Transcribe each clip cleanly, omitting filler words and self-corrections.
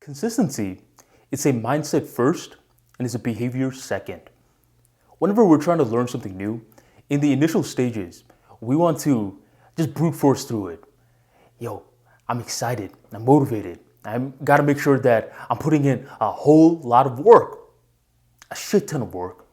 Consistency, it's a mindset first and it's a behavior second. Whenever we're trying to learn something new, in the initial stages, we want to just brute force through it. I'm excited, I'm motivated. I've got to make sure that I'm putting in a whole lot of work, a shit ton of work,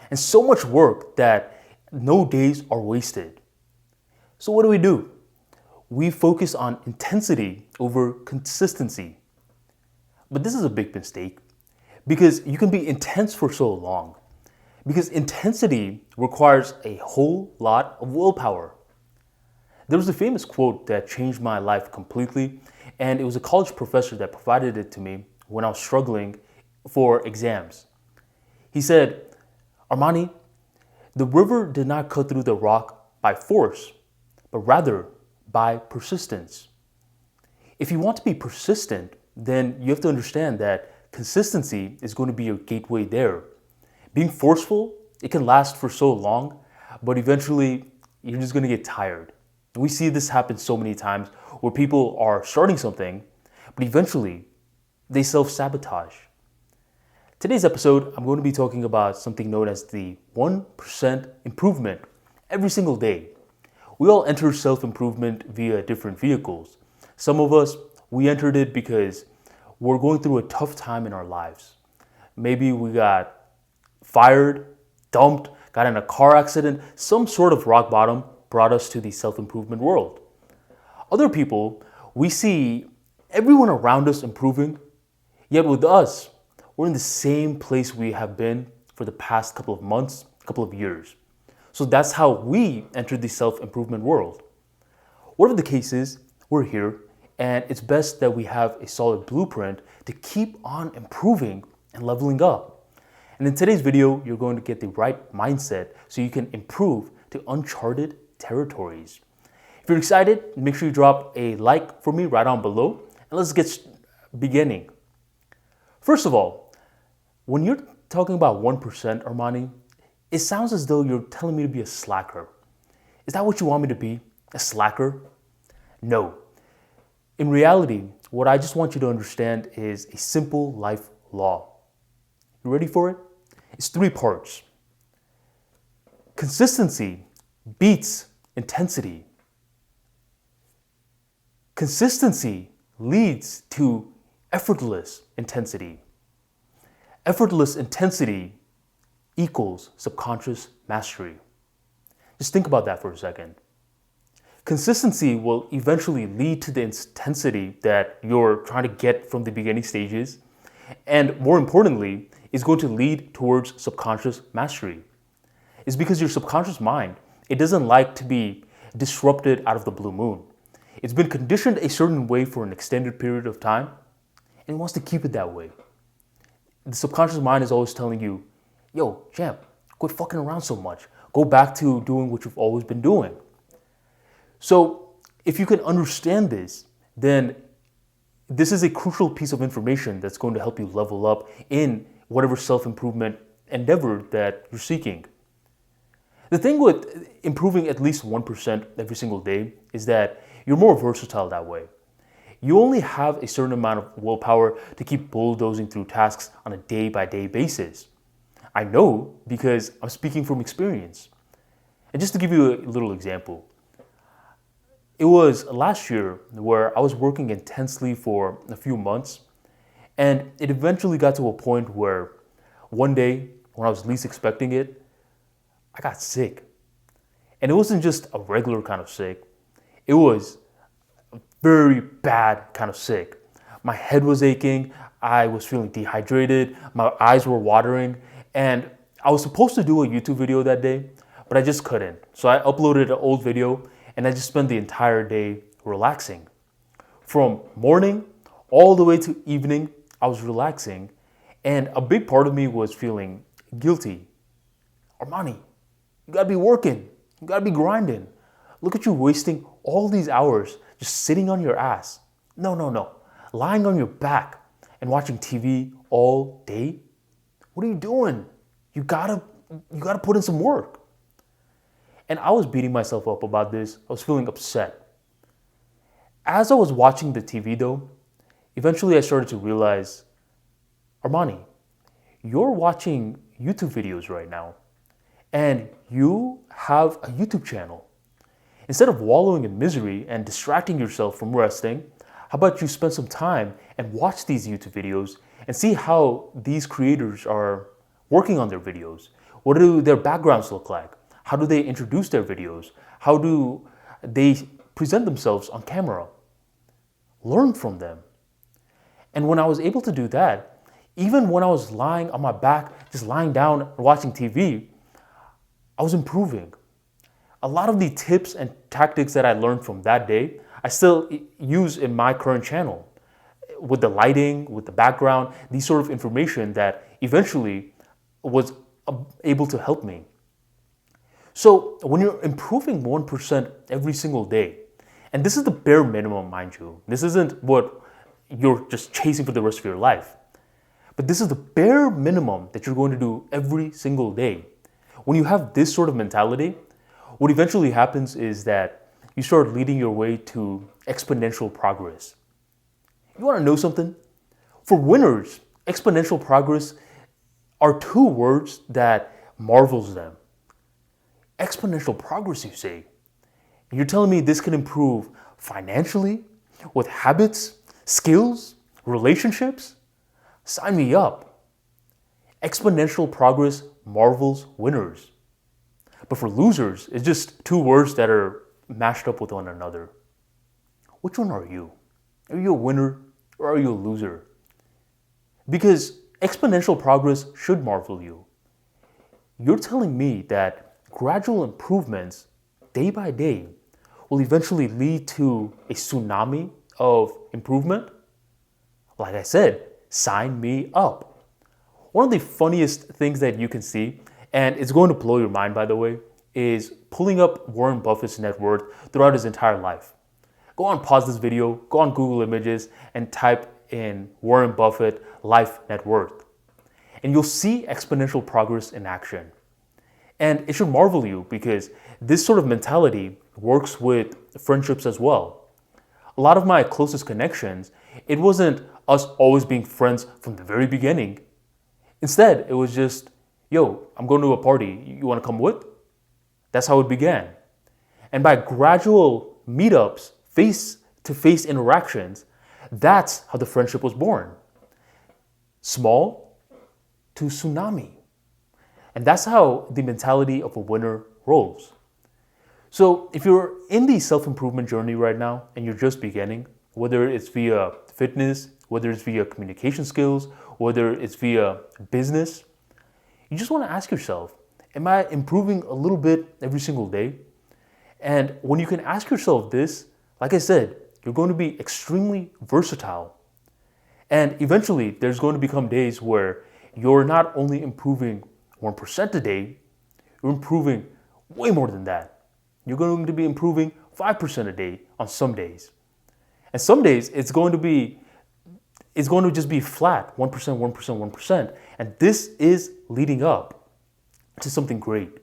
and so much work that no days are wasted. So what do? We focus on intensity over consistency. But this is a big mistake because you can be intense for so long. Because intensity requires a whole lot of willpower. There was a famous quote that changed my life completely, and it was a college professor that provided it to me when I was struggling for exams. He said, "Armani, the river did not cut through the rock by force, but rather by persistence." If you want to be persistent, then you have to understand that consistency is going to be your gateway there. Being forceful, it can last for so long, but eventually you're just going to get tired. We see this happen so many times where people are starting something, but eventually they self-sabotage. Today's episode, I'm going to be talking about something known as the 1% improvement every single day. We all enter self-improvement via different vehicles. Some of us, we entered it because we're going through a tough time in our lives. Maybe we got fired, dumped, got in a car accident, some sort of rock bottom brought us to the self-improvement world. Other people, we see everyone around us improving, yet with us, we're in the same place we have been for the past couple of months, couple of years. So that's how we entered the self-improvement world. Whatever the case is, we're here, and it's best that we have a solid blueprint to keep on improving and leveling up. And in today's video, you're going to get the right mindset so you can improve to uncharted territories. If you're excited, make sure you drop a like for me right on below, and let's get beginning. First of all, when you're talking about 1%, Armani, it sounds as though you're telling me to be a slacker. Is that what you want me to be? A slacker? No. In reality, what I just want you to understand is a simple life law. You ready for it? It's 3 parts. Consistency beats intensity. Consistency leads to effortless intensity. Effortless intensity equals subconscious mastery. Just think about that for a second. Consistency will eventually lead to the intensity that you're trying to get from the beginning stages, and more importantly, is going to lead towards subconscious mastery. It's because your subconscious mind, it doesn't like to be disrupted out of the blue moon. It's been conditioned a certain way for an extended period of time, and it wants to keep it that way. The subconscious mind is always telling you, yo, champ, quit fucking around so much. Go back to doing what you've always been doing. So if you can understand this, then this is a crucial piece of information that's going to help you level up in whatever self-improvement endeavor that you're seeking. The thing with improving at least 1% every single day is that you're more versatile that way. You only have a certain amount of willpower to keep bulldozing through tasks on a day-by-day basis. I know because I'm speaking from experience. And just to give you a little example, it was last year where I was working intensely for a few months, and it eventually got to a point where one day, when I was least expecting it, I got sick. And it wasn't just a regular kind of sick. It was a very bad kind of sick. My head was aching, I was feeling dehydrated, my eyes were watering, and I was supposed to do a YouTube video that day, but I just couldn't. So I uploaded an old video, and I just spent the entire day relaxing. From morning all the way to evening, I was relaxing, and a big part of me was feeling guilty. Armani, you gotta be working, you gotta be grinding. Look at you wasting all these hours just sitting on your ass. No. Lying on your back and watching TV all day? What are you doing? You gotta put in some work. And I was beating myself up about this. I was feeling upset. As I was watching the TV though, eventually I started to realize, Armani, you're watching YouTube videos right now, and you have a YouTube channel. Instead of wallowing in misery and distracting yourself from resting, how about you spend some time and watch these YouTube videos and see how these creators are working on their videos? What do their backgrounds look like? How do they introduce their videos? How do they present themselves on camera? Learn from them. And when I was able to do that, even when I was lying on my back, just lying down and watching TV, I was improving. A lot of the tips and tactics that I learned from that day, I still use in my current channel. With the lighting, with the background, these sort of information that eventually was able to help me. So when you're improving 1% every single day, and this is the bare minimum, mind you, this isn't what you're just chasing for the rest of your life, but this is the bare minimum that you're going to do every single day. When you have this sort of mentality, what eventually happens is that you start leading your way to exponential progress. You want to know something? For winners, exponential progress are two words that marvels them. Exponential progress, you say? And you're telling me this can improve financially, with habits, skills, relationships? Sign me up. Exponential progress marvels winners. But for losers, it's just two words that are mashed up with one another. Which one are you? Are you a winner or are you a loser? Because exponential progress should marvel you. You're telling me that gradual improvements, day by day, will eventually lead to a tsunami of improvement? Like I said, sign me up. One of the funniest things that you can see, and it's going to blow your mind, by the way, is pulling up Warren Buffett's net worth throughout his entire life. Go on, pause this video, go on Google Images, and type in Warren Buffett life net worth. And you'll see exponential progress in action. And it should marvel you because this sort of mentality works with friendships as well. A lot of my closest connections, it wasn't us always being friends from the very beginning. Instead, it was just, yo, I'm going to a party. You want to come with? That's how it began. And by gradual meetups, face-to-face interactions, that's how the friendship was born. Small to tsunami. And that's how the mentality of a winner rolls. So if you're in the self-improvement journey right now and you're just beginning, whether it's via fitness, whether it's via communication skills, whether it's via business, you just want to ask yourself, am I improving a little bit every single day? And when you can ask yourself this, like I said, you're going to be extremely versatile. And eventually, there's going to become days where you're not only improving 1% a day, you're improving way more than that. You're going to be improving 5% a day on some days. And some days, it's going to just be flat, 1%, 1%, 1%. And this is leading up to something great.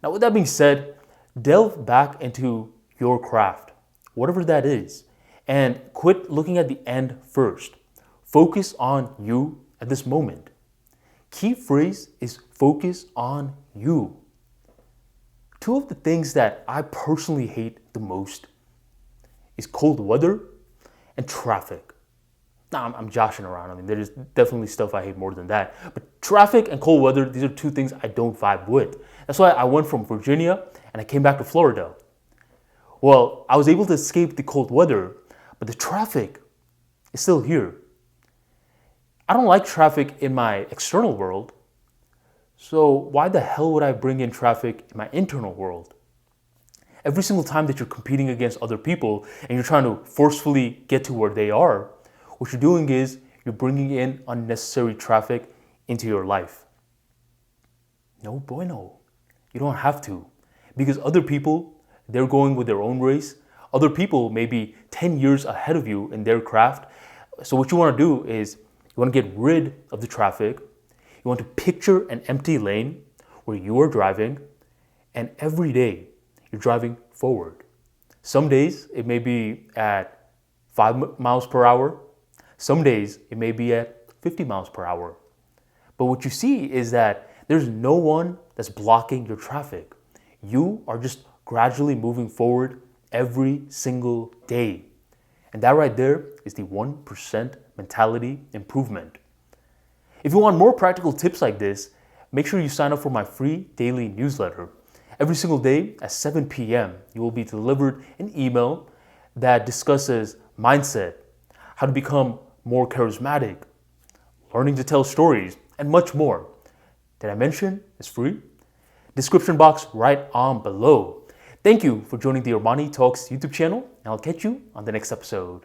Now, with that being said, delve back into your craft, whatever that is, and quit looking at the end first. Focus on you at this moment. Key phrase is focus on you. Two of the things that I personally hate the most is cold weather and traffic. Now, I'm joshing around. I mean, there's definitely stuff I hate more than that. But traffic and cold weather, these are two things I don't vibe with. That's why I went from Virginia and I came back to Florida. Well, I was able to escape the cold weather, but the traffic is still here. I don't like traffic in my external world, so why the hell would I bring in traffic in my internal world? Every single time that you're competing against other people and you're trying to forcefully get to where they are, what you're doing is you're bringing in unnecessary traffic into your life. No bueno. You don't have to. Because other people, they're going with their own race. Other people may be 10 years ahead of you in their craft. So what you want to do is you want to get rid of the traffic. You want to picture an empty lane where you are driving, and every day you're driving forward. Some days it may be at 5 miles per hour. Some days it may be at 50 miles per hour. But what you see is that there's no one that's blocking your traffic. You are just gradually moving forward every single day. And that right there is the 1% mentality improvement. If you want more practical tips like this, make sure you sign up for my free daily newsletter. Every single day at 7 p.m., you will be delivered an email that discusses mindset, how to become more charismatic, learning to tell stories, and much more. Did I mention it's free? Description box right on below. Thank you for joining the Armani Talks YouTube channel, and I'll catch you on the next episode.